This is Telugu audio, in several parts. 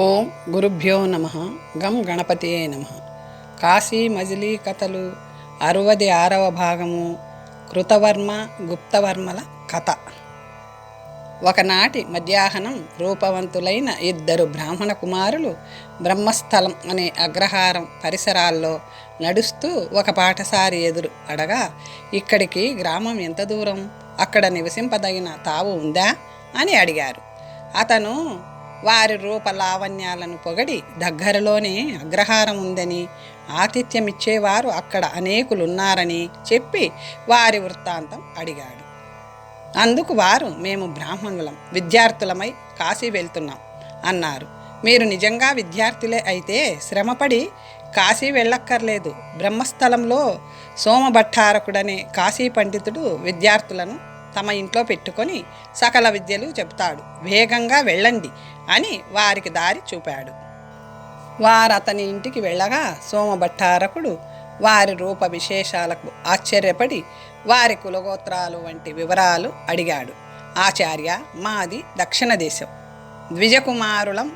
ఓం గురుభ్యో నమ. గం గణపతియే నమ. కాశీ మజిలీ కథలు 66వ భాగము. కృతవర్మ గుప్తవర్మల కథ. ఒకనాటి మధ్యాహ్నం రూపవంతులైన 2 బ్రాహ్మణ కుమారులు బ్రహ్మస్థలం అనే అగ్రహారం పరిసరాల్లో నడుస్తూ ఒక పాఠశారి ఎదురు అడగా, ఇక్కడికి గ్రామం ఎంత దూరం, అక్కడ నివసింపదగిన తావు ఉందా అని అడిగారు. అతను వారి రూప లావణ్యాలను పొగడి దగ్గరలోనే అగ్రహారం ఉందని, ఆతిథ్యమిచ్చేవారు అక్కడ అనేకులున్నారని చెప్పి వారి వృత్తాంతం అడిగాడు. అందుకు వారు, మేము బ్రాహ్మణులం, విద్యార్థులమై కాశీ వెళ్తున్నాం అన్నారు. మీరు నిజంగా విద్యార్థులే అయితే శ్రమపడి కాశీ వెళ్ళక్కర్లేదు. బ్రహ్మస్థలంలో సోమభట్టారకుడనే కాశీ పండితుడు విద్యార్థులను తమ ఇంట్లో పెట్టుకొని సకల విద్యలు చెబుతాడు. వేగంగా వెళ్ళండి అని వారికి దారి చూపాడు. వారు అతని ఇంటికి వెళ్ళగా సోమభట్టారకుడు వారి రూప విశేషాలకు ఆశ్చర్యపడి వారి కులగోత్రాలు వంటి వివరాలు అడిగాడు. ఆచార్య, మాది దక్షిణ దేశం, ద్విజకుమారులం,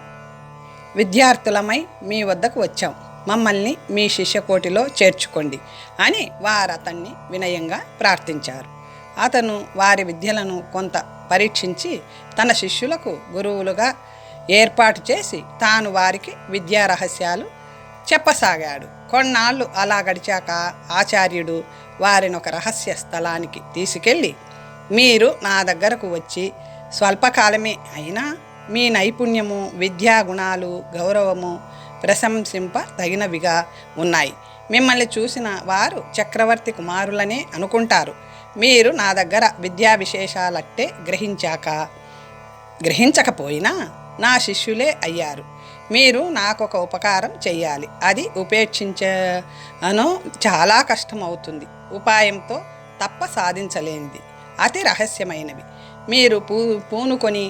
విద్యార్థులమై మీ వద్దకు వచ్చాం. మమ్మల్ని మీ శిష్యకోటిలో చేర్చుకోండి అని వారు అతన్ని వినయంగా ప్రార్థించారు. అతను వారి విద్యలను కొంత పరీక్షించి తన శిష్యులకు గురువులుగా ఏర్పాటు చేసి తాను వారికి విద్యా రహస్యాలు చెప్పసాగాడు. కొన్నాళ్ళు అలా గడిచాక ఆచార్యుడు వారిని ఒక రహస్య స్థలానికి తీసుకెళ్ళి, మీరు నా దగ్గరకు వచ్చి స్వల్పకాలమే అయినా మీ నైపుణ్యము, విద్యా గుణాలు, గౌరవము ప్రశంసింప తగినవిగా ఉన్నాయి. మిమ్మల్ని చూసిన వారు చక్రవర్తి కుమారులనే అనుకుంటారు. మీరు నా దగ్గర విద్యా విశేషాలట్టే గ్రహించకపోయినా నా శిష్యులే అయ్యారు. మీరు నాకొక ఉపకారం చెయ్యాలి. అది ఉపేక్షించను చాలా కష్టం అవుతుంది. ఉపాయంతో తప్ప సాధించలేనిది, అతి రహస్యమైనవి. మీరు పూనుకొని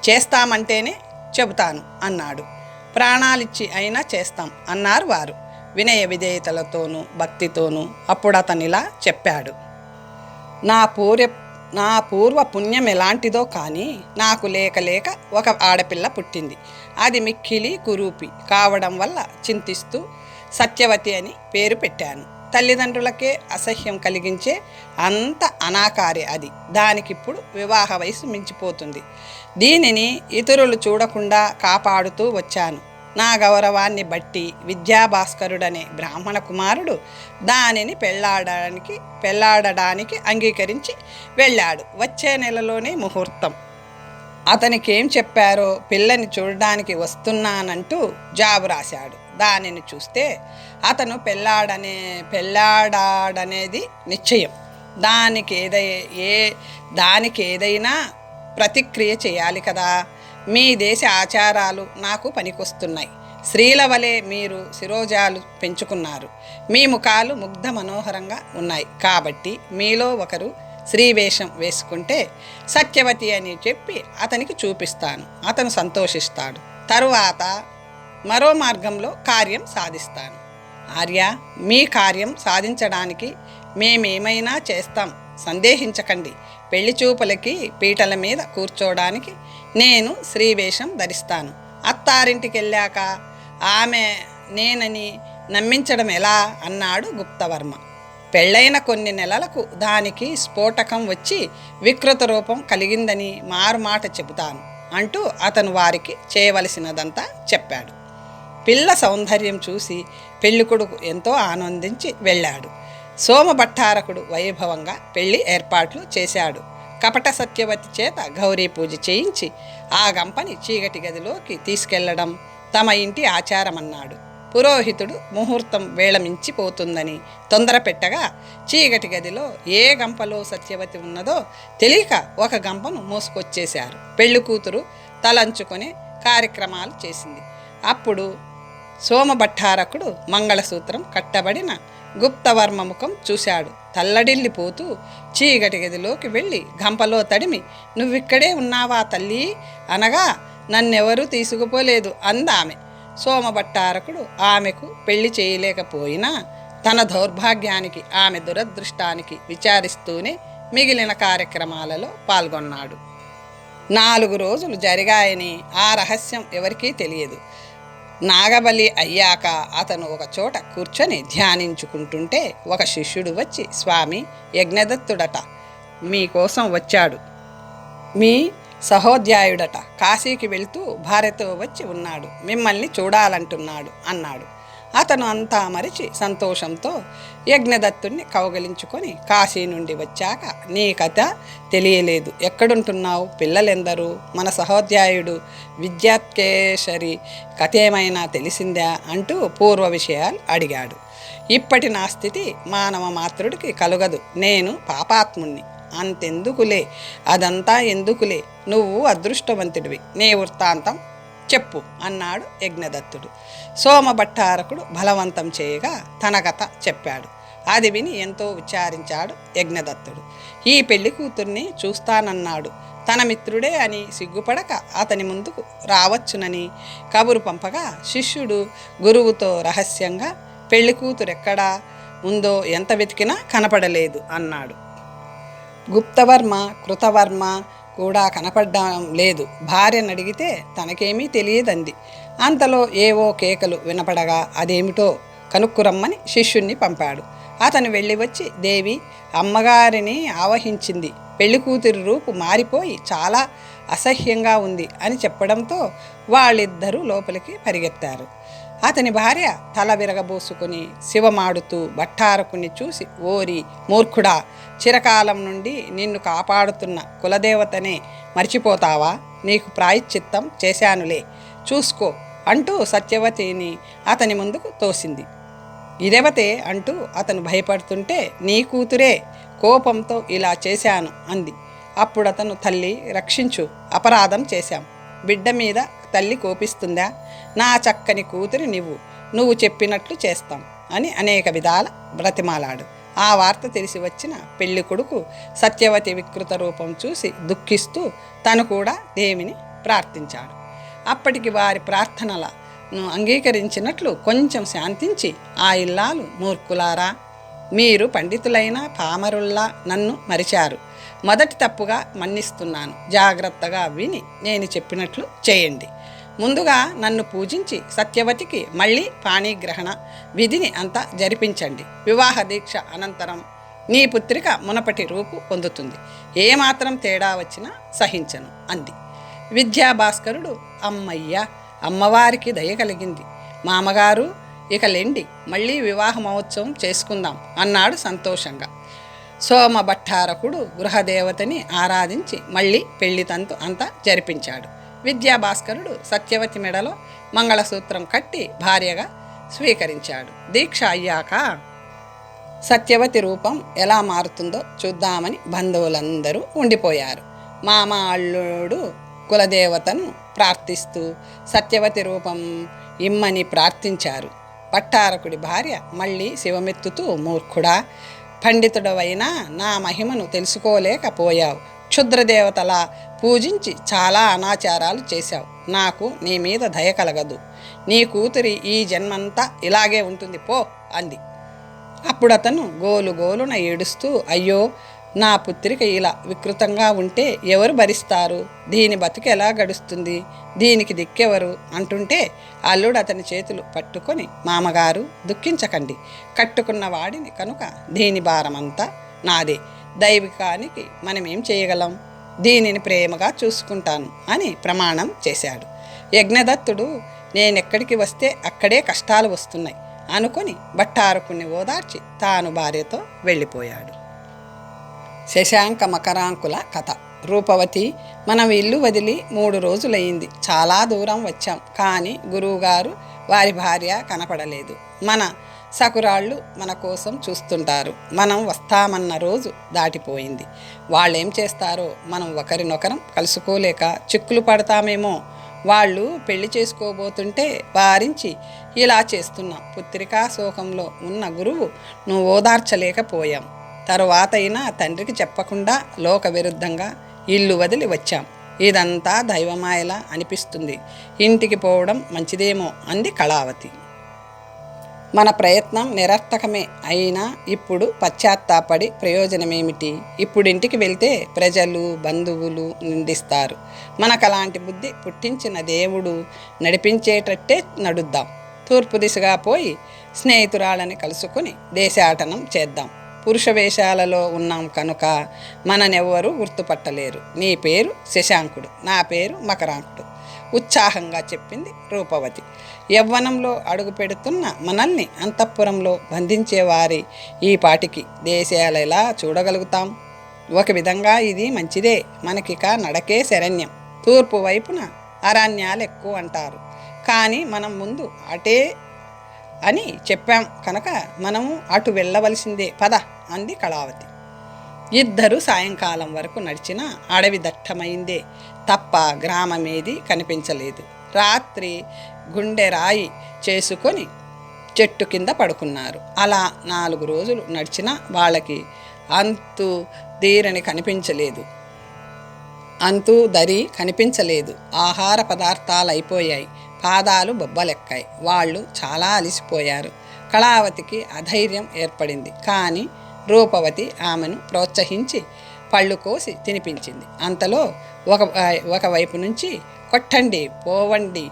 చేస్తామంటేనే చెబుతాను అన్నాడు. ప్రాణాలిచ్చి అయినా చేస్తాం అన్నారు వారు వినయ విధేయతలతోనూ భక్తితోనూ. అప్పుడు అతనిలా చెప్పాడు, నా పూర్వ పుణ్యం ఎలాంటిదో కానీ నాకు లేక ఒక ఆడపిల్ల పుట్టింది. అది మిక్కిలి కురూపి కావడం వల్ల చింతిస్తూ సత్యవతి అని పేరు పెట్టాను. తల్లిదండ్రులకే అసహ్యం కలిగించే అంత అనాకారి అది. దానికిప్పుడు వివాహ వయసు మించిపోతుంది. దీనిని ఇతరులు చూడకుండా కాపాడుతూ వచ్చాను. నా గౌరవాన్ని బట్టి విద్యాభాస్కరుడనే బ్రాహ్మణ కుమారుడు దానిని పెళ్లాడడానికి అంగీకరించి వెళ్ళాడు. వచ్చే నెలలోనే ముహూర్తం. అతనికేం చెప్పారో పిల్లని చూడడానికి వస్తున్నానంటూ జాబు రాశాడు. దానిని చూస్తే అతను పెళ్లాడాడనేది నిశ్చయం. దానికి ఏదైనా ప్రతిక్రియ చేయాలి కదా. మీ దేశ ఆచారాలు నాకు పనికొస్తున్నాయి. స్త్రీల వలె మీరు శిరోజాలు పెంచుకున్నారు. మీ ముఖాలు ముగ్ధ మనోహరంగా ఉన్నాయి. కాబట్టి మీలో ఒకరు స్త్రీవేషం వేసుకుంటే సత్యవతి అని చెప్పి అతనికి చూపిస్తాను. అతను సంతోషిస్తాడు. తరువాత మరో మార్గంలో కార్యం సాధిస్తాను. ఆర్య, మీ కార్యం సాధించడానికి మేమేమైనా చేస్తాం, సందేహించకండి. పెళ్లి చూపులకి పీటల మీద కూర్చోడానికి నేను స్త్రీవేషం ధరిస్తాను. అత్తారింటికి వెళ్ళాక ఆమె నేనని నమ్మించడం ఎలా అన్నాడు గుప్తవర్మ. పెళ్ళైన కొన్ని నెలలకు దానికి స్ఫోటకం వచ్చి వికృత రూపం కలిగిందని మారుమాట చెబుతాను అంటూ అతను వారికి చేయవలసినదంతా చెప్పాడు. పిల్ల సౌందర్యం చూసి పెళ్ళికొడుకు ఎంతో ఆనందించి వెళ్ళాడు. సోమభట్టారకుడు వైభవంగా పెళ్లి ఏర్పాట్లు చేశాడు. కపట సత్యవతి చేత గౌరీ పూజ చేయించి ఆ గంపని చీకటి గదిలోకి తీసుకెళ్లడం తమ ఇంటి ఆచారమన్నాడు. పురోహితుడు ముహూర్తం వేళమించిపోతుందని తొందర పెట్టగా చీకటి గదిలో ఏ గంపలో సత్యవతి ఉన్నదో తెలియక ఒక గంపను మోసుకొచ్చేశారు. పెళ్లి కూతురు తలంచుకొని కార్యక్రమాలు చేసింది. అప్పుడు సోమభట్టారకుడు మంగళసూత్రం కట్టబడిన గుప్తవర్మ ముఖం చూశాడు. తల్లడిల్లిపోతూ చీకటి గదిలోకి వెళ్ళి గంపలో తడిమి, నువ్విక్కడే ఉన్నావా తల్లి అనగా, నన్నెవరూ తీసుకుపోలేదు అందామె. సోమభట్టారకుడు ఆమెకు పెళ్లి చేయలేకపోయినా తన దౌర్భాగ్యానికి, ఆమె దురదృష్టానికి విచారిస్తూనే మిగిలిన కార్యక్రమాలలో పాల్గొన్నాడు. 4 రోజులు జరిగాయని ఆ రహస్యం ఎవరికీ తెలియదు. నాగబలి అయ్యాక అతను ఒక చోట కూర్చొని ధ్యానించుకుంటుంటే ఒక శిష్యుడు వచ్చి, స్వామి, యజ్ఞదత్తుడట మీకోసం వచ్చాడు. మీ సహోధ్యాయుడట కాశీకి వెళ్తూ భార్యతో వచ్చి ఉన్నాడు, మిమ్మల్ని చూడాలంటున్నాడు అన్నాడు. అతను అంతా మరిచి సంతోషంతో యజ్ఞదత్తుడిని కౌగలించుకొని, కాశీ నుండి వచ్చాక నీ కథ తెలియలేదు, ఎక్కడుంటున్నావు, పిల్లలెందరూ, మన సహోధ్యాయుడు విద్యాత్కేశరి కథ ఏమైనా తెలిసిందా అంటూ పూర్వ విషయాలు అడిగాడు. ఇప్పటి నా స్థితి మానవ మాతృడికి కలుగదు, నేను పాపాత్ముణ్ణి, అంతెందుకులే, అదంతా ఎందుకులే, నువ్వు అదృష్టవంతుడివి, నీ వృత్తాంతం చెప్పు అన్నాడు యజ్ఞదత్తుడు. సోమభట్టారకుడు బలవంతం చేయగా తన కథ చెప్పాడు. అది విని ఎంతో విచారించాడు యజ్ఞదత్తుడు. ఈ పెళ్లి కూతుర్ని చూస్తానన్నాడు. తన మిత్రుడే అని సిగ్గుపడక అతని ముందుకు రావచ్చునని కబురు పంపగా శిష్యుడు గురువుతో రహస్యంగా పెళ్లి కూతురెక్కడా ఉందో ఎంత వెతికినా కనపడలేదు అన్నాడు. గుప్తవర్మ, కృతవర్మ కూడా కనపడడం లేదు. భార్యను అడిగితే తనకేమీ తెలియదంది. అంతలో ఏవో కేకలు వినపడగా అదేమిటో కనుక్కురమ్మని శిష్యుణ్ణి పంపాడు. అతను వెళ్ళి వచ్చి, దేవి అమ్మగారిని ఆవహించింది, పెళ్లి కూతురి రూపు మారిపోయి చాలా అసహ్యంగా ఉంది అని చెప్పడంతో వాళ్ళిద్దరూ లోపలికి పరిగెత్తారు. అతని భార్య తల విరగబోసుకుని శివమాడుతూ భట్టారకుని చూసి, ఓరి మూర్ఖుడా, చిరకాలం నుండి నిన్ను కాపాడుతున్న కులదేవతనే మర్చిపోతావా, నీకు ప్రాయశ్చిత్తం చేశానులే, చూసుకో అంటూ సత్యవతిని అతని ముందుకు తోసింది. ఇదేవతే అంటూ అతను భయపడుతుంటే, నీ కూతురే, కోపంతో ఇలా చేశాను అంది. అప్పుడతను, తల్లి రక్షించు, అపరాధం చేశాం, బిడ్డ మీద తల్లి కోపిస్తుందా, నా చక్కని కూతురి నువ్వు చెప్పినట్లు చేస్తాం అని అనేక విధాల బ్రతిమాలాడు. ఆ వార్త తెలిసి వచ్చిన పెళ్లి కొడుకు సత్యవతి వికృత రూపం చూసి దుఃఖిస్తూ తను కూడా దేవిని ప్రార్థించాడు. అప్పటికి వారి ప్రార్థనలను అంగీకరించినట్లు కొంచెం శాంతించి, ఆ ఇల్లాలు, మూర్ఖులారా, మీరు పండితులైన పామరుల్లా నన్ను మరిచారు, మొదటి తప్పుగా మన్నిస్తున్నాను, జాగ్రత్తగా విని నేను చెప్పినట్లు చేయండి. ముందుగా నన్ను పూజించి సత్యవతికి మళ్ళీ పాణిగ్రహణ విధిని అంతా జరిపించండి. వివాహ దీక్ష అనంతరం నీ పుత్రిక మునపటి రూపు పొందుతుంది, ఏమాత్రం తేడా వచ్చినా సహించను అంది. విద్యాభాస్కరుడు, అమ్మయ్య, అమ్మవారికి దయ కలిగింది, మామగారు ఇక లెండి, మళ్ళీ వివాహ మహోత్సవం చేసుకుందాం అన్నాడు సంతోషంగా. సోమభట్టారకుడు గృహదేవతని ఆరాధించి మళ్ళీ పెళ్లి తంతు అంతా జరిపించాడు. విద్యాభాస్కరుడు సత్యవతి మెడలో మంగళసూత్రం కట్టి భార్యగా స్వీకరించాడు. దీక్ష అయ్యాక సత్యవతి రూపం ఎలా మారుతుందో చూద్దామని బంధువులందరూ ఉండిపోయారు. మామ అల్లుడు కులదేవతను ప్రార్థిస్తూ సత్యవతి రూపం ఇమ్మని ప్రార్థించారు. భట్టారకుడి భార్య మళ్ళీ శివమెత్తుతూ, మూర్ఖుడా, పండితుడవైనా నా మహిమను తెలుసుకోలేకపోయావు, క్షుద్రదేవతలా పూజించి చాలా అనాచారాలు చేశావు, నాకు నీ మీద దయ కలగదు, నీ కూతురి ఈ జన్మంతా ఇలాగే ఉంటుంది పో అంది. అప్పుడు అతను గోలున ఏడుస్తూ, అయ్యో, నా పుత్రిక ఇలా వికృతంగా ఉంటే ఎవరు భరిస్తారు, దీని బతుకు ఎలా గడుస్తుంది, దీనికి దిక్కెవరు అంటుంటే అల్లుడు అతని చేతులు పట్టుకొని, మామగారు దుఃఖించకండి, కట్టుకున్న వాడిని కనుక దీని భారమంతా నాదే, దైవికానికి మనమేం చేయగలం, దీనిని ప్రేమగా చూసుకుంటాను అని ప్రమాణం చేశాడు. యజ్ఞదత్తుడు, నేనెక్కడికి వస్తే అక్కడే కష్టాలు వస్తున్నాయి అనుకొని భట్టారకుని ఓదార్చి తాను భార్యతో వెళ్ళిపోయాడు. శశాంక మకరాంకుల కథ. రూపవతి, మనం ఇల్లు వదిలి 3 రోజులయ్యింది, చాలా దూరం వచ్చాం, కానీ గురువుగారు వారి భార్య కనపడలేదు. మన సకురాళ్ళు మన కోసం చూస్తుంటారు, మనం వస్తామన్న రోజు దాటిపోయింది, వాళ్ళేం చేస్తారో, మనం ఒకరినొకరం కలుసుకోలేక చిక్కులు పడతామేమో, వాళ్ళు పెళ్లి చేసుకోబోతుంటే వారించి ఇలా చేస్తున్నాం, పుత్రికా శోకంలో ఉన్న గురువు నువ్వు ఓదార్చలేకపోయాం, తరువాతైనా తండ్రికి చెప్పకుండా లోక విరుద్ధంగా ఇల్లు వదిలి వచ్చాం, ఇదంతా దైవమాయలా అనిపిస్తుంది, ఇంటికి పోవడం మంచిదేమో అంది కళావతి. మన ప్రయత్నం నిరర్థకమే అయినా ఇప్పుడు పశ్చాత్తాపడి ప్రయోజనమేమిటి? ఇప్పుడు ఇంటికి వెళ్తే ప్రజలు బంధువులు నిందిస్తారు. మనకు అలాంటి బుద్ధి పుట్టించిన దేవుడు నడిపించేటట్టే నడుద్దాం. తూర్పు దిశగా పోయి స్నేహితురాలని కలుసుకుని దేశాటనం చేద్దాం. పురుష వేషాలలో ఉన్నాం కనుక మననెవ్వరూ గుర్తుపట్టలేరు. నీ పేరు శశాంకుడు, నా పేరు మకరాంకుడు ఉత్సాహంగా చెప్పింది రూపవతి. యవ్వనంలో అడుగు పెడుతున్న మనల్ని అంతఃపురంలో బంధించేవారి ఈ పాటికి దేశాలు ఎలా చూడగలుగుతాం? ఒక విధంగా ఇది మంచిదే. మనకిక నడకే శరణ్యం. తూర్పు వైపున అరణ్యాలు ఎక్కువ అంటారు, కానీ మనం ముందు అటే అని చెప్పాం కనుక మనము అటు వెళ్ళవలసిందే, పద అంది కళావతి. ఇద్దరు సాయంకాలం వరకు నడిచిన అడవి దట్టమైందే తప్ప గ్రామమేది కనిపించలేదు. రాత్రి గుండె రాయి చేసుకొని చెట్టు కింద పడుకున్నారు. అలా 4 రోజులు నడిచినా వాళ్ళకి అంతు దరి కనిపించలేదు. ఆహార పదార్థాలు అయిపోయాయి. పాదాలు బొబ్బలెక్కాయి. వాళ్ళు చాలా అలసిపోయారు. కళావతికి అధైర్యం ఏర్పడింది. కానీ రూపవతి ఆమెను ప్రోత్సహించి పళ్ళు కోసి తినిపించింది. అంతలో ఒకవైపు నుంచి కొట్టండి, పోవండి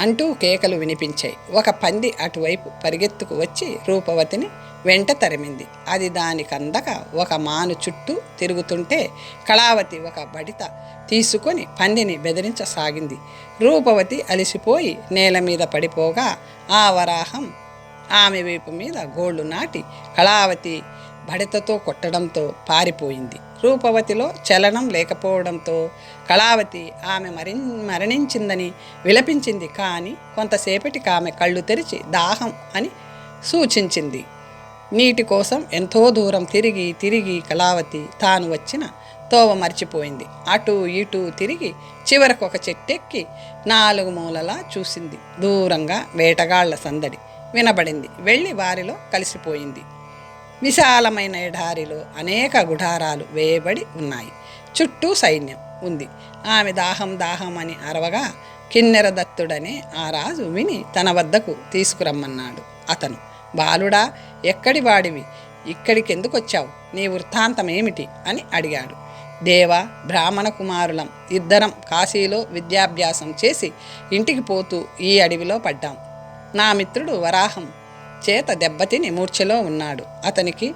అంటూ కేకలు వినిపించాయి. ఒక పంది అటువైపు పరిగెత్తుకు వచ్చి రూపవతిని వెంట తరిమింది. అది దానికందక ఒక మాను చుట్టూ తిరుగుతుంటే కళావతి ఒక బడిత తీసుకొని పందిని బెదిరించసాగింది. రూపవతి అలిసిపోయి నేల మీద పడిపోగా ఆ వరాహం ఆమె వైపు మీద గోళ్లు నాటి కళావతి బడితతో కొట్టడంతో పారిపోయింది. రూపవతిలో చలనం లేకపోవడంతో కళావతి ఆమె మరణించిందని విలపించింది. కానీ కొంతసేపటికి ఆమె కళ్ళు తెరిచి దాహం అని సూచించింది. నీటి కోసం ఎంతో దూరం తిరిగి కళావతి తాను వచ్చిన తోవ మర్చిపోయింది. అటు ఇటు తిరిగి చివరకు ఒక చెట్టెక్కి 4 మూలలా చూసింది. దూరంగా వేటగాళ్ల సందడి వినబడింది. వెళ్ళి వారిలో కలిసిపోయింది. విశాలమైన ఎడారిలో అనేక గుడారాలు వేయబడి ఉన్నాయి. చుట్టూ సైన్యం ఉంది. ఆమె దాహం అని అరవగా కిన్నెర దత్తుడనే ఆ రాజు విని తన వద్దకు తీసుకురమ్మన్నాడు. అతను, బాలుడా, ఎక్కడి వాడివి? ఇక్కడికెందుకొచ్చావు? నీ వృత్తాంతమేమిటి అని అడిగాడు. దేవా, బ్రాహ్మణ కుమారులం, ఇద్దరం కాశీలో విద్యాభ్యాసం చేసి ఇంటికి పోతూ ఈ అడవిలో పడ్డాం. నా మిత్రుడు వరాహం చేత దెబ్బతిని మూర్ఛలో ఉన్నాడు. అతనికి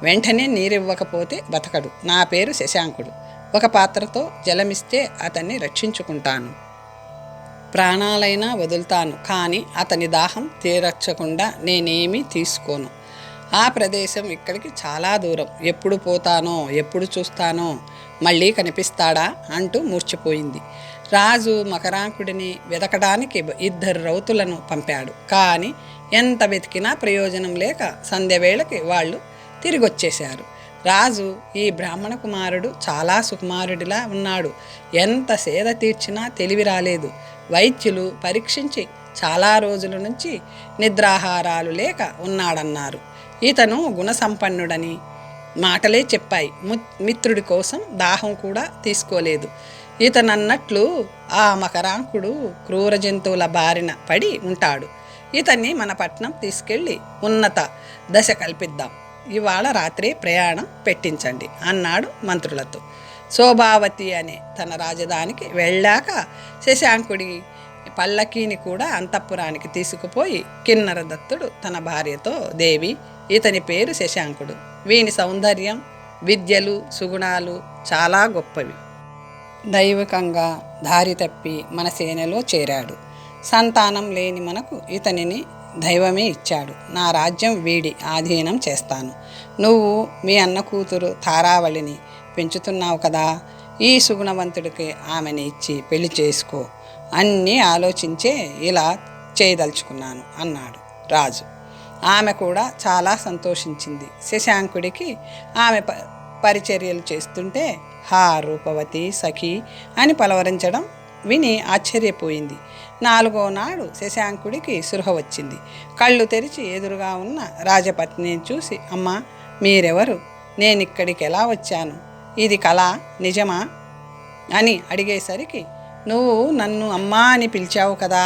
వెంటనే నీరివ్వకపోతే బతకడు. నా పేరు శశాంకుడు. ఒక పాత్రతో జలమిస్తే అతన్ని రక్షించుకుంటాను. ప్రాణాలైనా వదులుతాను, కానీ అతని దాహం తీరచ్చకుండా నేనేమీ తీసుకోను. ఆ ప్రదేశం ఇక్కడికి చాలా దూరం. ఎప్పుడు పోతానో, ఎప్పుడు చూస్తానో, మళ్ళీ కనిపిస్తాడా అంటూ మూర్ఛపోయింది. రాజు మకరాంకుడిని వెతకడానికి 2 రౌతులను పంపాడు. కానీ ఎంత వెతికినా ప్రయోజనం లేక సంధ్యవేళకి వాళ్ళు తిరిగొచ్చేశారు. రాజు, ఈ బ్రాహ్మణ కుమారుడు చాలా సుకుమారుడిలా ఉన్నాడు. ఎంత సేద తీర్చినా తెలివి రాలేదు. వైద్యులు పరీక్షించి చాలా రోజుల నుంచి నిద్రాహారాలు లేక ఉన్నాడన్నారు. ఇతను గుణసంపన్నుడని మాటలే చెప్పాయి. మిత్రుడి కోసం దాహం కూడా తీసుకోలేదు. ఇతనన్నట్లు ఆ మకరాంకుడు క్రూర జంతువుల బారిన పడి ఉంటాడు. ఇతన్ని మన పట్నం తీసుకెళ్ళి ఉన్నత దశ కల్పిద్దాం. ఇవాళ రాత్రి ప్రయాణం పెట్టించండి అన్నాడు మంత్రులతో. శోభావతి అనే తన రాజధానికి వెళ్ళాక శశాంకుడి పల్లకీని కూడా అంతఃపురానికి తీసుకుపోయి కిన్నర దత్తుడు తన భార్యతో, దేవి, ఇతని పేరు శశాంకుడు. వీని సౌందర్యం, విద్యలు, సుగుణాలు చాలా గొప్పవి. దైవికంగా దారి తప్పి మన సేనలో చేరాడు. సంతానం లేని మనకు ఇతనిని దైవమే ఇచ్చాడు. నా రాజ్యం వీడి ఆధీనం చేస్తాను. నువ్వు మీ అన్న కూతురు తారావళిని పెంచుతున్నావు కదా, ఈ సుగుణవంతుడికి ఆమెని ఇచ్చి పెళ్లి చేసుకో. అన్నీ ఆలోచించే ఇలా చేయదలుచుకున్నాను అన్నాడు రాజు. ఆమె కూడా చాలా సంతోషించింది. శశాంకుడికి ఆమె పరిచర్యలు చేస్తుంటే హా రూపవతి, సఖి అని పలవరించడం విని ఆశ్చర్యపోయింది. 4వ నాడు శశాంకుడికి సృహ వచ్చింది. కళ్ళు తెరిచి ఎదురుగా ఉన్న రాజపత్నిని చూసి, అమ్మా, మీరెవరు? నేనిక్కడికి ఎలా వచ్చాను? ఇది కళ, నిజమా అని అడిగేసరికి, నువ్వు నన్ను అమ్మా అని పిలిచావు కదా,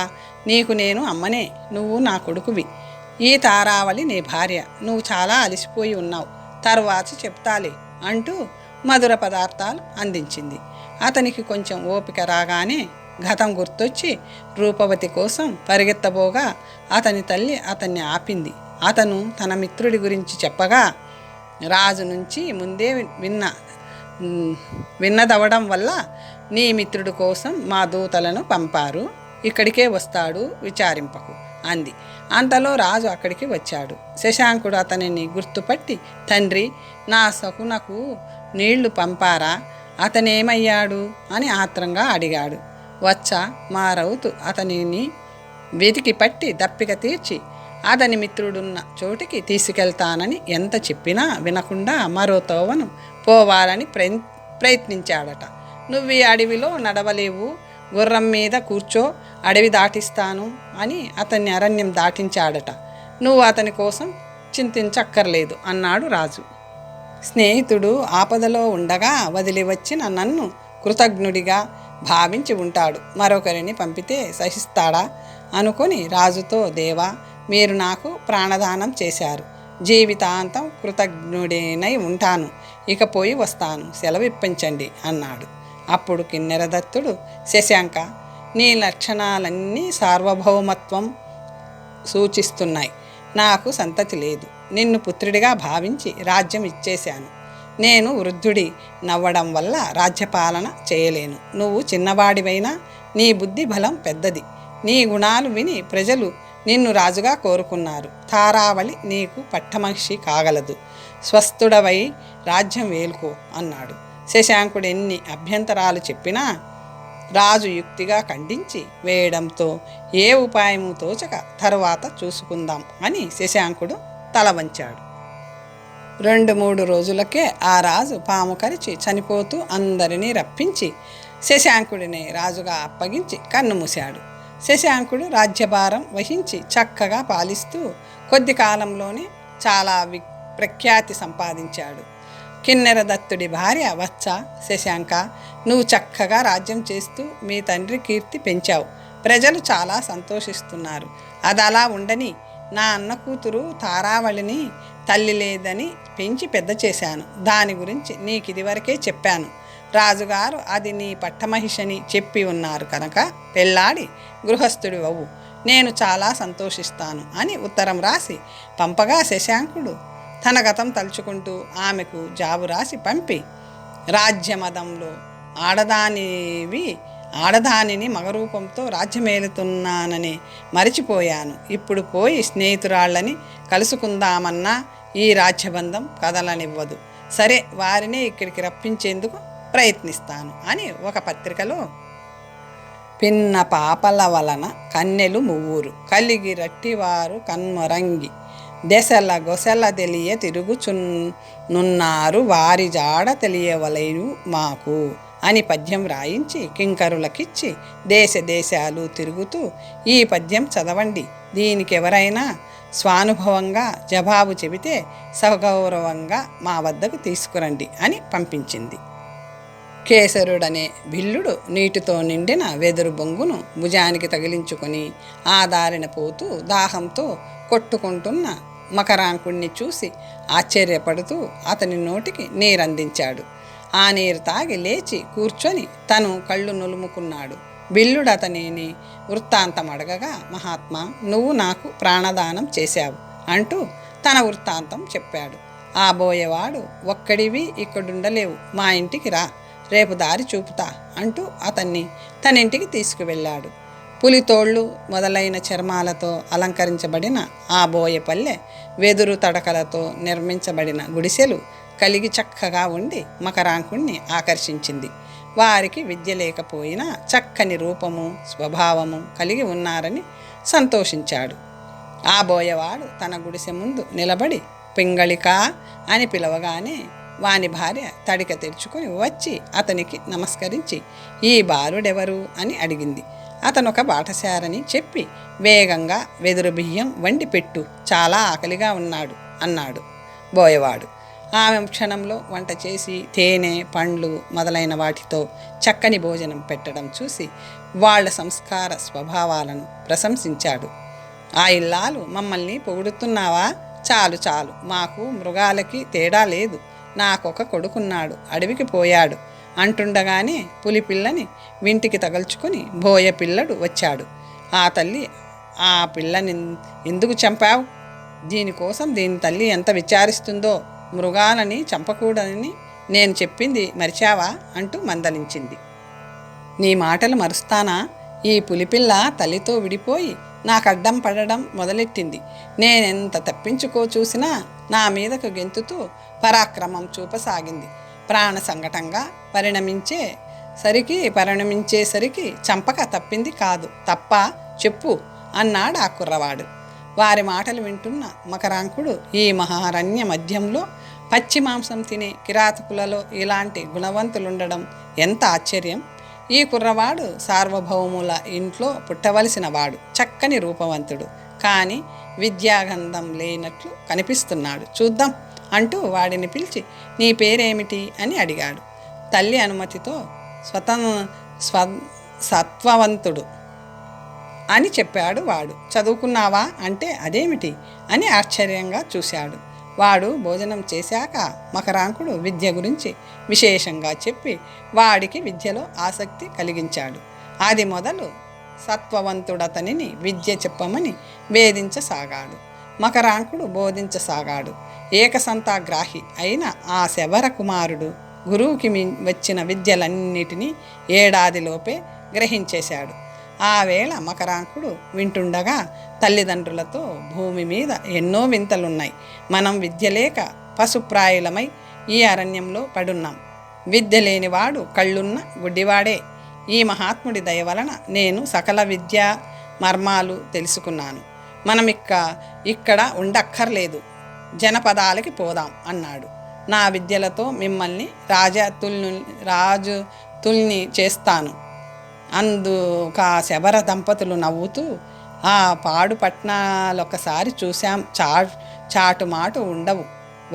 నీకు నేను అమ్మనే, నువ్వు నా కొడుకువి. ఈ తారావళి నీ భార్య, నువ్వు చాలా అలసిపోయి ఉన్నావు, తర్వాత చెప్తాలే అంటూ మధుర పదార్థాలు అందించింది. అతనికి కొంచెం ఓపిక రాగానే గతం గుర్తొచ్చి రూపవతి కోసం పరిగెత్తబోగా అతని తల్లి అతన్ని ఆపింది. అతను తన మిత్రుడి గురించి చెప్పగా, రాజు నుంచి ముందే విన్నదవడం వల్ల నీ మిత్రుడి కోసం మా దూతలను పంపారు, ఇక్కడికే వస్తాడు, విచారింపకు అంది. అంతలో రాజు అక్కడికి వచ్చాడు. శశాంకుడు అతనిని గుర్తుపట్టి, తండ్రి, నా సకునకు నీళ్లు పంపారా, అతనేమయ్యాడు అని ఆత్రంగా అడిగాడు. వచ్చా, మా రౌతు అతనిని వెతికి పట్టి దప్పిక తీర్చి అతని మిత్రుడున్న చోటికి తీసుకెళ్తానని ఎంత చెప్పినా వినకుండా మరో తోవను పోవాలని ప్రయత్నించాడట. నువ్వు ఈ అడవిలో నడవలేవు, గుర్రం మీద కూర్చో, అడవి దాటిస్తాను అని అతన్ని అరణ్యం దాటించాడట. నువ్వు అతని కోసం చింతించక్కర్లేదు అన్నాడు రాజు. స్నేహితుడు ఆపదలో ఉండగా వదిలి వచ్చిన నన్ను కృతజ్ఞుడిగా భావించి ఉంటాడు, మరొకరిని పంపితే సహిస్తాడా అనుకొని రాజుతో, దేవా, మీరు నాకు ప్రాణదానం చేశారు, జీవితాంతం కృతజ్ఞుడేనై ఉంటాను, ఇక పోయి వస్తాను, సెలవిప్పించండి అన్నాడు. అప్పుడు కిన్నెరదత్తుడు, శశాంక, నీ లక్షణాలన్నీ సార్వభౌమత్వం సూచిస్తున్నాయి. నాకు సంతతి లేదు, నిన్ను పుత్రుడిగా భావించి రాజ్యం ఇచ్చేశాను. నేను వృద్ధుడి నవ్వడం వల్ల రాజ్యపాలన చేయలేను. నువ్వు చిన్నవాడివైనా నీ బుద్ధి బలం పెద్దది. నీ గుణాలు విని ప్రజలు నిన్ను రాజుగా కోరుకున్నారు. తారావళి నీకు పట్టమహిషి కాగలదు. స్వస్థుడవై రాజ్యం వేలుకో అన్నాడు. శశాంకుడు ఎన్ని అభ్యంతరాలు చెప్పినా రాజు యుక్తిగా ఖండించి వేయడంతో ఏ ఉపాయము తోచక తరువాత చూసుకుందాం అని శశాంకుడు తల వంచాడు. 2-3 రోజులకే ఆ రాజు పాము కరిచి చనిపోతూ అందరినీ రప్పించి శశాంకుడిని రాజుగా అప్పగించి కన్నుమూశాడు. శశాంకుడు రాజ్యభారం వహించి చక్కగా పాలిస్తూ కొద్ది కాలంలోనే చాలా ప్రఖ్యాతి సంపాదించాడు. కిన్నెరదత్తుడి భార్య, వచ్చ, శశాంక, నువ్వు చక్కగా రాజ్యం చేస్తూ మీ తండ్రి కీర్తి పెంచావు, ప్రజలు చాలా సంతోషిస్తున్నారు. అది అలా ఉండని, నా అన్న కూతురు తారావళిని తల్లి లేదని పెంచి పెద్ద చేశాను. దాని గురించి నీకు ఇదివరకే చెప్పాను. రాజుగారు అది నీ పట్టమహిషని చెప్పి ఉన్నారు కనుక పెళ్ళాడి గృహస్థుడి అవ్వు, నేను చాలా సంతోషిస్తాను అని ఉత్తరం రాసి పంపగా శశాంకుడు తన గతం తలుచుకుంటూ ఆమెకు జాబు రాసి పంపి, రాజ్యమదంలో ఆడదానిని మగరూపంతో రాజ్యమేలుతున్నానని మరిచిపోయాను. ఇప్పుడు పోయి స్నేహితురాళ్ళని కలుసుకుందామన్నా ఈ రాజ్యబంధం కదలనివ్వదు. సరే, వారినే ఇక్కడికి రప్పించేందుకు ప్రయత్నిస్తాను అని ఒక పత్రికలో, పిన్న పాపల వలన కన్నెలు మువ్వురు కలిగి రట్టివారు కన్మొరంగి దెసల గొసెల తెలియ తిరుగుచున్నున్నారు, వారి జాడ తెలియవలయు మాకు అని పద్యం రాయించి కింకరులకిచ్చి దేశాలు తిరుగుతూ, ఈ పద్యం చదవండి, దీనికి ఎవరైనా స్వానుభవంగా జవాబు చెబితే సగౌరవంగా మా వద్దకు తీసుకురండి అని పంపించింది. కేసరుడనే భిల్లుడు నీటితో నిండిన వెదురు బొంగును భుజానికి తగిలించుకొని ఆ దారిన పోతూ దాహంతో కొట్టుకుంటున్న మకరాంకుణ్ణి చూసి ఆశ్చర్యపడుతూ అతని నోటికి నీరందించాడు. ఆ నీరు తాగి లేచి కూర్చొని తను కళ్ళు నులుముకున్నాడు. బిల్లుడు అతనిని వృత్తాంతం అడగగా, మహాత్మా, నువ్వు నాకు ప్రాణదానం చేశావు అంటూ తన వృత్తాంతం చెప్పాడు. ఆ బోయేవాడు, ఒక్కడివి ఇక్కడుండలేవు, మా ఇంటికి రా, రేపు దారి చూపుతా అంటూ అతన్ని తన ఇంటికి తీసుకువెళ్ళాడు. పులితోళ్ళు మొదలైన చర్మాలతో అలంకరించబడిన ఆ బోయపల్లె వెదురు తడకలతో నిర్మించబడిన గుడిసెలు కలిగి చక్కగా ఉండి మకరాంకుణ్ణి ఆకర్షించింది. వారికి విద్య లేకపోయినా చక్కని రూపము స్వభావము కలిగి ఉన్నారని సంతోషించాడు. ఆ బోయవాడు తన గుడిసె ముందు నిలబడి పింగళిక అని పిలవగానే వాని భార్య తడిక తెరుచుకొని వచ్చి అతనికి నమస్కరించి, ఈ బాలుడెవరు అని అడిగింది. అతనొక బాటసారని చెప్పి వేగంగా వెదురు బియ్యం వండి పెట్టు, చాలా ఆకలిగా ఉన్నాడు అన్నాడు బోయవాడు. ఆమె క్షణంలో వంట చేసి తేనె, పండ్లు మొదలైన వాటితో చక్కని భోజనం పెట్టడం చూసి వాళ్ళ సంస్కార స్వభావాలను ప్రశంసించాడు. ఆ ఇల్లాలు మమ్మల్ని పొగుడుతున్నావా? చాలు చాలు, మాకు మృగాలకి తేడా లేదు. నాకొక కొడుకున్నాడు, అడవికి పోయాడు అంటుండగానే పులిపిల్లని వింటికి తగల్చుకుని బోయ పిల్లడు వచ్చాడు. ఆ తల్లి, ఆ పిల్లని ఎందుకు చంపావు? దీనికోసం దీని తల్లి ఎంత విచారిస్తుందో. మృగాలని చంపకూడదని నేను చెప్పింది మరిచావా అంటూ మందలించింది. నీ మాటలు మరుస్తానా? ఈ పులిపిల్ల తల్లితో విడిపోయి నాకు అడ్డం పడడం మొదలెట్టింది. నేనెంత తప్పించుకో చూసినా నా మీదకు గెంతుతూ పరాక్రమం చూపసాగింది. ప్రాణ సంకటంగా పరిణమించేసరికి చంపక తప్పింది కాదు. తప్ప చెప్పు అన్నాడు ఆ కుర్రవాడు. వారి మాటలు వింటున్న మకరాంకుడు, ఈ మహారణ్య మధ్యంలో పచ్చి మాంసం తినే కిరాతకులలో ఇలాంటి గుణవంతులుండడం ఎంత ఆశ్చర్యం! ఈ కుర్రవాడు సార్వభౌముల ఇంట్లో పుట్టవలసిన వాడు, చక్కని రూపవంతుడు, కానీ విద్యాగంధం లేనట్లు కనిపిస్తున్నాడు. చూద్దాం అంటూ వాడిని పిలిచి, నీ పేరేమిటి అని అడిగాడు. తల్లి అనుమతితో సత్వవంతుడు అని చెప్పాడు వాడు. చదువుకున్నావా అంటే అదేమిటి అని ఆశ్చర్యంగా చూశాడు. వాడు భోజనం చేశాక మకరాంకుడు విద్య గురించి విశేషంగా చెప్పి వాడికి విద్యలో ఆసక్తి కలిగించాడు. అది మొదలు సత్వవంతుడతనిని విద్య చెప్పమని వేధించసాగాడు. మకరాంకుడు బోధించసాగాడు. ఏకసంతాగ్రాహి అయిన ఆ శబర కుమారుడు గురువుకి వచ్చిన విద్యలన్నిటినీ ఏడాదిలోపే గ్రహించేశాడు. ఆ వేళ మకరాంకుడు వింటుండగా తల్లిదండ్రులతో, భూమి మీద ఎన్నో వింతలున్నాయి, మనం విద్య లేక పశుప్రాయులమై ఈ అరణ్యంలో పడున్నాం. విద్య లేనివాడు కళ్ళున్న గుడ్డివాడే. ఈ మహాత్ముడి దయ వలన నేను సకల విద్యా మర్మాలు తెలుసుకున్నాను. మనం ఇక్కడ ఉండక్కర్లేదు, జనపదాలకి పోదాం అన్నాడు. నా విద్యలతో మిమ్మల్ని రాజుతుల్ని చేస్తాను. అందుక శబర దంపతులు నవ్వుతూ, ఆ పాడు పట్నాలొకసారి చూశాం, చాటుమాటు ఉండవు,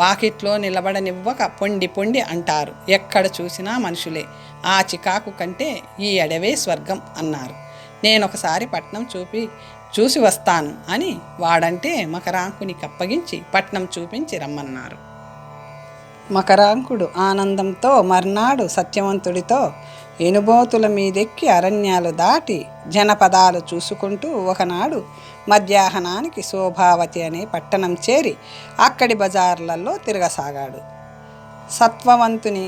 వాకిట్లో నిలబడనివ్వక పొండి పొండి అంటారు, ఎక్కడ చూసినా మనుషులే, ఆ చికాకు కంటే ఈ అడవే స్వర్గం అన్నారు. నేనొకసారి పట్నం చూసి వస్తాను అని వాడంటే మకరాంకునికి అప్పగించి పట్నం చూపించి రమ్మన్నారు. మకరాంకుడు ఆనందంతో మర్నాడు సత్యవంతుడితో ఎనుబోతుల మీదెక్కి అరణ్యాలు దాటి జనపదాలు చూసుకుంటూ ఒకనాడు మధ్యాహ్నానికి శోభావతి అనే పట్టణం చేరి అక్కడి బజార్లలో తిరగసాగాడు. సత్వవంతుని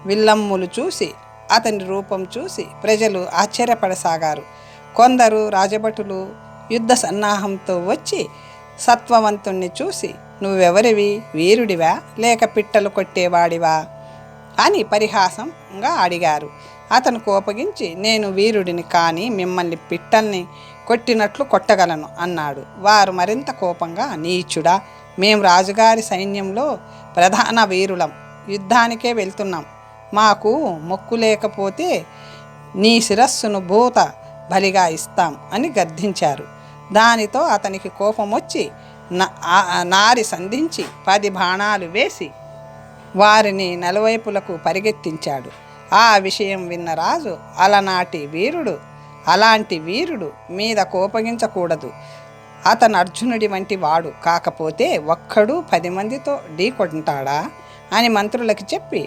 విల్లమ్ములు చూసి, అతని రూపం చూసి ప్రజలు ఆశ్చర్యపడసాగారు. కొందరు రాజభటులు యుద్ధ సన్నాహంతో వచ్చి సత్వవంతుణ్ణి చూసి, నువ్వెవరివి? వీరుడివా లేక పిట్టలు కొట్టేవాడివా అని పరిహాసంగా అడిగారు. అతను కోపగించి, నేను వీరుడిని, కానీ మిమ్మల్ని పిట్టల్ని కొట్టినట్లు కొట్టగలను అన్నాడు. వారు మరింత కోపంగా, నీచుడా, మేం రాజుగారి సైన్యంలో ప్రధాన వీరులం, యుద్ధానికే వెళ్తున్నాం, మాకు మొక్కు లేకపోతే నీ శిరస్సును భూత బలిగా ఇస్తాం అని గద్దించారు. దానితో అతనికి కోపం వచ్చి నారి సంధించి 10 బాణాలు వేసి వారిని నలువైపులకు పరిగెత్తించాడు. ఆ విషయం విన్న రాజు, అలాంటి వీరుడు మీద కోపగించకూడదు, అతను అర్జునుడి వంటి వాడు కాకపోతే ఒక్కడు 10 మందితో ఢీకొంటాడా అని మంత్రులకి చెప్పి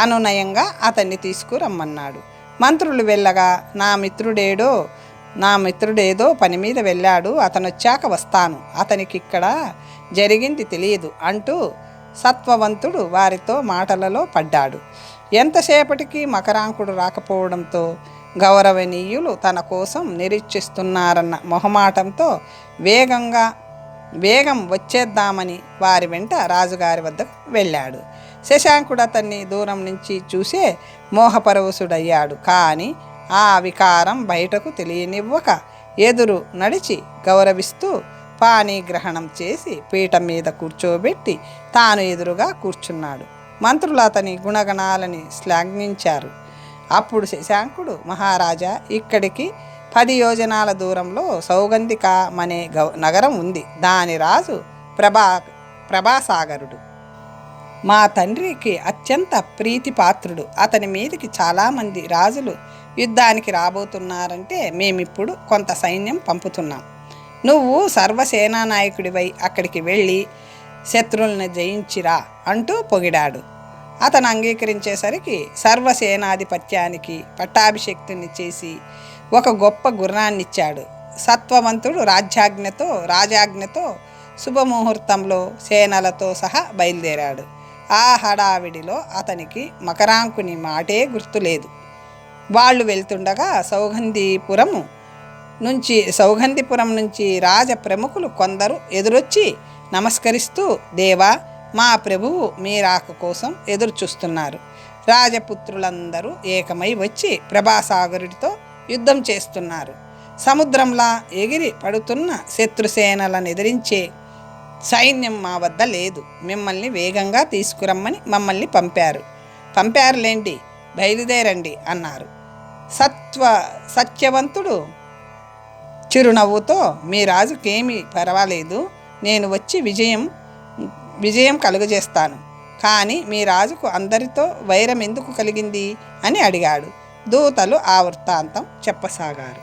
అనునయంగా అతన్ని తీసుకురమ్మన్నాడు. మంత్రులు వెళ్ళగా, నా మిత్రుడేదో పని మీద వెళ్ళాడు, అతనొచ్చాక వస్తాను, అతనికి ఇక్కడ జరిగింది తెలియదు అంటూ సత్వవంతుడు వారితో మాటలలో పడ్డాడు. ఎంతసేపటికి మకరాంకుడు రాకపోవడంతో గౌరవనీయులు తన కోసం నిరీక్షిస్తున్నారన్న మొహమాటంతో వేగం వచ్చేద్దామని వారి వెంట రాజుగారి వద్దకు వెళ్ళాడు. శశాంకుడు అతన్ని దూరం నుంచి చూసే మోహపరవశుడయ్యాడు. కానీ ఆ వికారం బయటకు తెలియనివ్వక ఎదురు నడిచి గౌరవిస్తూ పాణిగ్రహణం చేసి పీఠం మీద కూర్చోబెట్టి తాను ఎదురుగా కూర్చున్నాడు. మంత్రులు అతని గుణగణాలని శ్లాఘించారు. అప్పుడు శశాంకుడు, మహారాజా, ఇక్కడికి 10 యోజనాల దూరంలో సౌగంధికమనే నగరం ఉంది. దాని రాజు ప్రభాసాగరుడు. మా తండ్రికి అత్యంత ప్రీతిపాత్రుడు. అతని మీదకి చాలామంది రాజులు యుద్ధానికి రాబోతున్నారంటే మేమిప్పుడు కొంత సైన్యం పంపుతున్నాం. నువ్వు సర్వసేనానాయకుడివై అక్కడికి వెళ్ళి శత్రువులను జయించిరా అంటూ పొగిడాడు. అతను అంగీకరించేసరికి సర్వసేనాధిపత్యానికి పట్టాభిషిక్తుని చేసి ఒక గొప్ప గుర్రాన్నిచ్చాడు. సత్వవంతుడు రాజాజ్ఞతో శుభముహూర్తంలో సేనలతో సహా బయలుదేరాడు. ఆ హడావిడిలో అతనికి మకరాంకుని మాటే గుర్తులేదు. వాళ్ళు వెళ్తుండగా సౌగంధిపురం నుంచి రాజ ప్రముఖులు కొందరు ఎదురొచ్చి నమస్కరిస్తూ, దేవా, మా ప్రభువు మీ రాక కోసం ఎదురు చూస్తున్నారు. రాజపుత్రులందరూ ఏకమై వచ్చి ప్రభాసాగరుడితో యుద్ధం చేస్తున్నారు. సముద్రంలా ఎగిరి పడుతున్న శత్రుసేనలను ఎదిరించే సైన్యం మా వద్ద లేదు. మిమ్మల్ని వేగంగా తీసుకురమ్మని మమ్మల్ని పంపారులేండి, బయలుదేరండి అన్నారు. సత్యవంతుడు చిరునవ్వుతో, మీ రాజుకేమీ పర్వాలేదు, నేను వచ్చి విజయం కలుగజేస్తాను. కానీ మీ రాజుకు అందరితో వైరం ఎందుకు కలిగింది అని అడిగాడు. దూతలు ఆ వృత్తాంతం చెప్పసాగారు.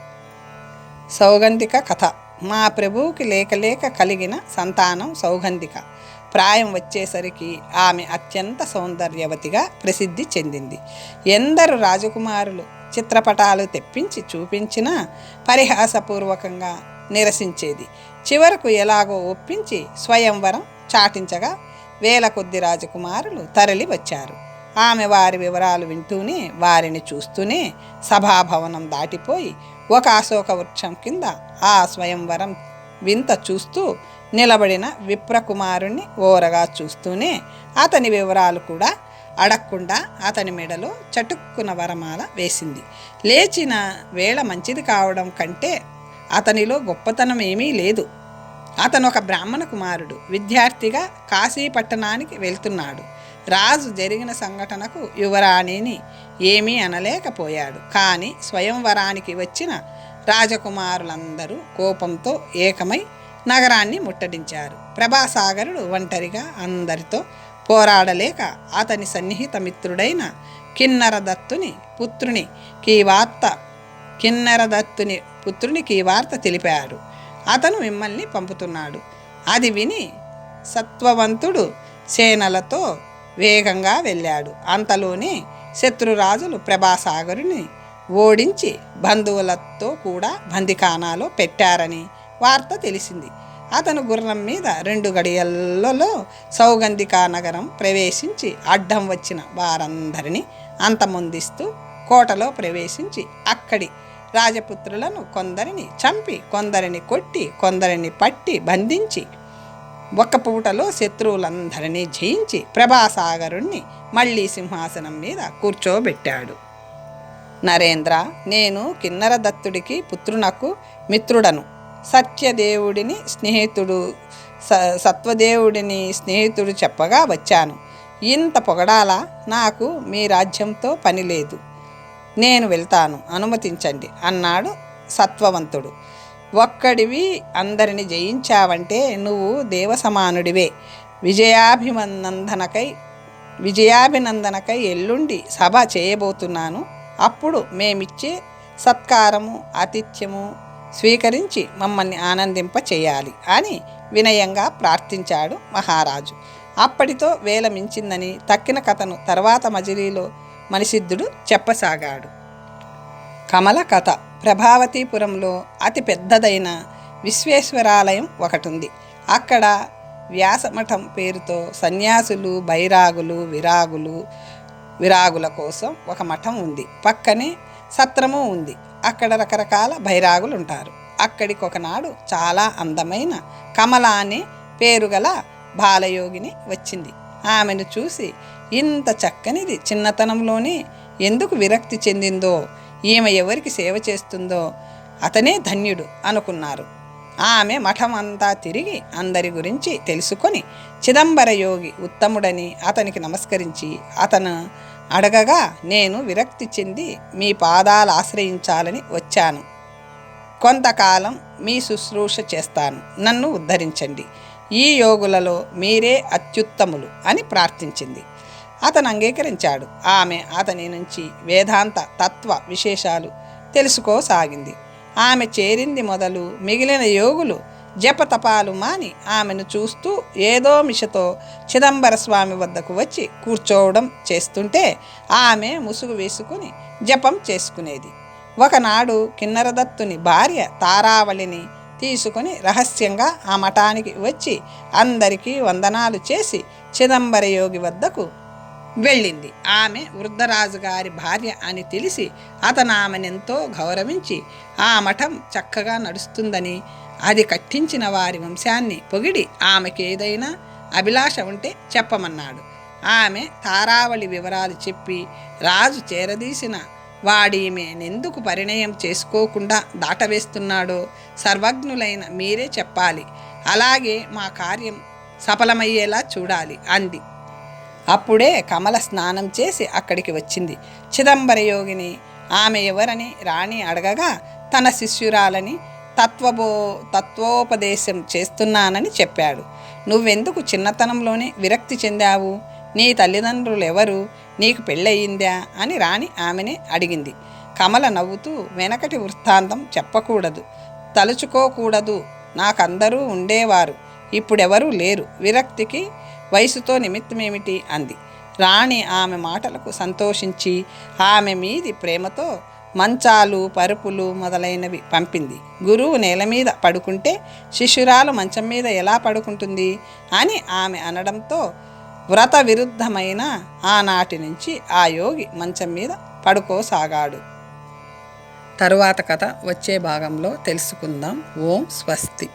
సౌగంధిక కథ. మా ప్రభువుకి లేక కలిగిన సంతానం సౌగంధిక. ప్రాయం వచ్చేసరికి ఆమె అత్యంత సౌందర్యవతిగా ప్రసిద్ధి చెందింది. ఎందరు రాజకుమారులు చిత్రపటాలు తెప్పించి చూపించినా పరిహాసపూర్వకంగా నిరసించేది. చివరకు ఎలాగో ఒప్పించి స్వయంవరం చాటించగా వేల కొద్ది రాజకుమారులు తరలి వచ్చారు. ఆమె వారి వివరాలు వింటూనే, వారిని చూస్తూనే సభాభవనం దాటిపోయి ఒక అశోక వృక్షం కింద ఆ స్వయంవరం వింత చూస్తూ నిలబడిన విప్రకుమారుణ్ణి ఓరగా చూస్తూనే అతని వివరాలు కూడా అడగకుండా అతని మెడలో చటుక్కున వరమాల వేసింది. లేచిన వేళ మంచిది కావడం కంటే అతనిలో గొప్పతనం ఏమీ లేదు. అతను ఒక బ్రాహ్మణ కుమారుడు, విద్యార్థిగా కాశీ పట్టణానికి వెళ్తున్నాడు. రాజు జరిగిన సంఘటనకు యువరాణిని ఏమీ అనలేకపోయాడు. కానీ స్వయంవరానికి వచ్చిన రాజకుమారులందరూ కోపంతో ఏకమై నగరాన్ని ముట్టడించారు. ప్రభాసాగరుడు ఒంటరిగా అందరితో పోరాడలేక అతని సన్నిహిత మిత్రుడైన కిన్నరదత్తుని పుత్రునికి ఈ వార్త తెలిపాడు. అతను మిమ్మల్ని పంపుతున్నాడు. అది విని సత్వవంతుడు సేనలతో వేగంగా వెళ్ళాడు. అంతలోనే శత్రురాజులు ప్రభాసాగరుని ఓడించి బంధువులతో కూడా బందిఖానాలో పెట్టారని వార్త తెలిసింది. అతను గుర్రం మీద 2 గడియలలో సౌగంధికా నగరం ప్రవేశించి అడ్డం వచ్చిన వారందరినీ అంతమొందిస్తూ కోటలో ప్రవేశించి అక్కడి రాజపుత్రులను కొందరిని చంపి, కొందరిని కొట్టి, కొందరిని పట్టి బంధించి ఒక్క పూటలో శత్రువులందరినీ జయించి ప్రభాసాగరుణ్ణి మళ్ళీ సింహాసనం మీద కూర్చోబెట్టాడు. నరేంద్ర, నేను కిన్నరదత్తుడికి పుత్రునకు మిత్రుడను. సత్వదేవుడిని స్నేహితుడు చెప్పగా వచ్చాను. ఇంత పొగడాలా? నాకు మీ రాజ్యంతో పని లేదు, నేను వెళ్తాను, అనుమతించండి అన్నాడు సత్వవంతుడు. ఒక్కడివి అందరిని జయించావంటే నువ్వు దేవసమానుడివే. విజయాభినందనకై ఎల్లుండి సభ చేయబోతున్నాను. అప్పుడు మేమిచ్చే సత్కారము, ఆతిథ్యము స్వీకరించి మమ్మల్ని ఆనందింప చేయాలి అని వినయంగా ప్రార్థించాడు మహారాజు. అప్పటితో వేల మించిందని తక్కిన కథను తర్వాత మజిలీలో మణిసిద్ధుడు చెప్పసాగాడు. కమల కథ. ప్రభావతీపురంలో అతి పెద్దదైన విశ్వేశ్వరాలయం ఒకటుంది. అక్కడ వ్యాసమఠం పేరుతో సన్యాసులు, బైరాగులు, విరాగుల కోసం ఒక మఠం ఉంది. పక్కనే సత్రము ఉంది. అక్కడ రకరకాల బైరాగులు ఉంటారు. అక్కడికి ఒకనాడు చాలా అందమైన కమల అనే పేరుగల బాలయోగిని వచ్చింది. ఆమెను చూసి ఇంత చక్కనిది చిన్నతనంలోనే ఎందుకు విరక్తి చెందిందో, ఈమె ఎవరికి సేవ చేస్తుందో అతనే ధన్యుడు అనుకున్నారు. ఆమె మఠం అంతా తిరిగి అందరి గురించి తెలుసుకొని చిదంబర యోగి ఉత్తముడని అతనికి నమస్కరించి అతను అడగగా, నేను విరక్తి చెంది మీ పాదాలు ఆశ్రయించాలని వచ్చాను. కొంతకాలం మీ శుశ్రూష చేస్తాను, నన్ను ఉద్ధరించండి. ఈ యోగులలో మీరే అత్యుత్తములు అని ప్రార్థించింది. అతను అంగీకరించాడు. ఆమె అతని నుంచి వేదాంత తత్వ విశేషాలు తెలుసుకోసాగింది. ఆమె చేరింది మొదలు మిగిలిన యోగులు జపతపాలు మాని ఆమెను చూస్తూ ఏదో మిషతో చిదంబర స్వామి వద్దకు వచ్చి కూర్చోవడం చేస్తుంటే ఆమె ముసుగు వేసుకుని జపం చేసుకునేది. ఒకనాడు కిన్నరదత్తుని భార్య తారావళిని తీసుకుని రహస్యంగా ఆ మఠానికి వచ్చి అందరికీ వందనాలు చేసి చిదంబర యోగి వద్దకు వెళ్ళింది. ఆమె వృద్ధరాజుగారి భార్య అని తెలిసి అతను ఆమెనెంతో గౌరవించి ఆ మఠం చక్కగా నడుస్తుందని, అది కట్టించిన వారి వంశాన్ని పొగిడి ఆమెకి ఏదైనా అభిలాష ఉంటే చెప్పమన్నాడు. ఆమె తారావళి వివరాలు చెప్పి రాజు చేరదీసిన వాడీమెనెందుకు పరిణయం చేసుకోకుండా దాటవేస్తున్నాడో సర్వజ్ఞులైన మీరే చెప్పాలి, అలాగే మా కార్యం సఫలమయ్యేలా చూడాలి అంది. అప్పుడే కమల స్నానం చేసి అక్కడికి వచ్చింది. చిదంబర యోగిని ఆమె ఎవరని రాణి అడగగా తన శిష్యురాలని తత్వోపదేశం చేస్తున్నానని చెప్పాడు. నువ్వెందుకు చిన్నతనంలోనే విరక్తి చెందావు? నీ తల్లిదండ్రులు ఎవరు? నీకు పెళ్ళయిందా అని రాణి ఆమెనే అడిగింది. కమల నవ్వుతూ వెనకటి వృత్తాంతం చెప్పకూడదు, తలుచుకోకూడదు, నాకందరూ ఉండేవారు, ఇప్పుడెవరూ లేరు, విరక్తికి వయసుతో నిమిత్తమేమిటి అంది. రాణి ఆమె మాటలకు సంతోషించి ఆమె మీది ప్రేమతో మంచాలు పరుపులు మొదలైనవి పంపింది. గురువు నేల మీద పడుకుంటే శిష్యురాలు మంచం మీద ఎలా పడుకుంటుంది అని ఆమె అనడంతో వ్రత విరుద్ధమైన ఆనాటి నుంచి ఆ యోగి మంచం మీద పడుకోసాగాడు. తరువాత కథ వచ్చే భాగంలో తెలుసుకుందాం. ఓం స్వస్తి.